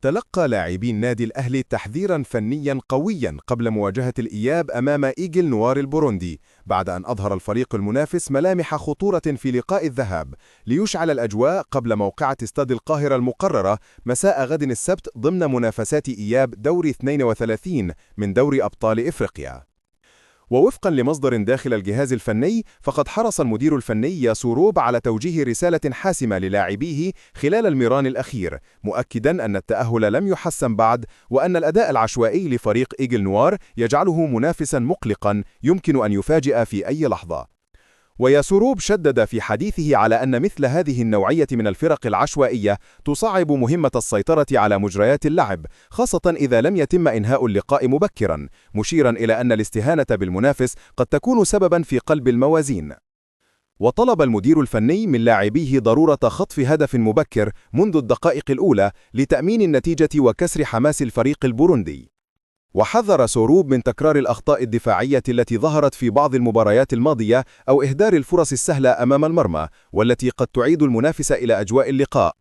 تلقى لاعبي النادي الأهلي تحذيرا فنيا قويا قبل مواجهة الإياب أمام إيجل نوار البوروندي، بعد أن أظهر الفريق المنافس ملامح خطورة في لقاء الذهاب، ليشعل الأجواء قبل موقعة استاد القاهرة المقررة مساء غد السبت ضمن منافسات إياب دور 32 من دوري أبطال إفريقيا. ووفقا لمصدر داخل الجهاز الفني، فقد حرص المدير الفني ياسوروب على توجيه رسالة حاسمة للاعبيه خلال المران الأخير، مؤكدا أن التأهل لم يحسم بعد، وأن الأداء العشوائي لفريق إيجل نوار يجعله منافسا مقلقا يمكن أن يفاجئ في أي لحظة. وياسوروب شدد في حديثه على أن مثل هذه النوعية من الفرق العشوائية تصعب مهمة السيطرة على مجريات اللعب، خاصة إذا لم يتم إنهاء اللقاء مبكرا، مشيرا إلى أن الاستهانة بالمنافس قد تكون سببا في قلب الموازين. وطلب المدير الفني من لاعبيه ضرورة خطف هدف مبكر منذ الدقائق الأولى لتأمين النتيجة وكسر حماس الفريق البوروندي. وحذر سوروب من تكرار الأخطاء الدفاعية التي ظهرت في بعض المباريات الماضية أو إهدار الفرص السهلة أمام المرمى، والتي قد تعيد المنافس إلى أجواء اللقاء.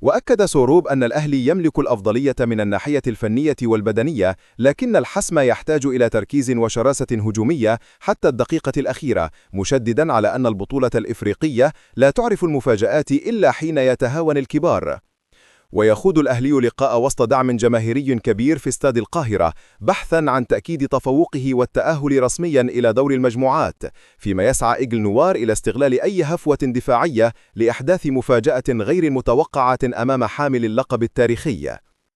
وأكد سوروب أن الأهلي يملك الأفضلية من الناحية الفنية والبدنية، لكن الحسم يحتاج إلى تركيز وشراسة هجومية حتى الدقيقة الأخيرة، مشددا على أن البطولة الإفريقية لا تعرف المفاجآت إلا حين يتهاون الكبار. ويخوض الأهلي لقاء وسط دعم جماهيري كبير في استاد القاهرة، بحثا عن تأكيد تفوقه والتأهل رسميا إلى دور المجموعات، فيما يسعى إيجل نوار إلى استغلال أي هفوة دفاعية لإحداث مفاجأة غير متوقعة أمام حامل اللقب التاريخي.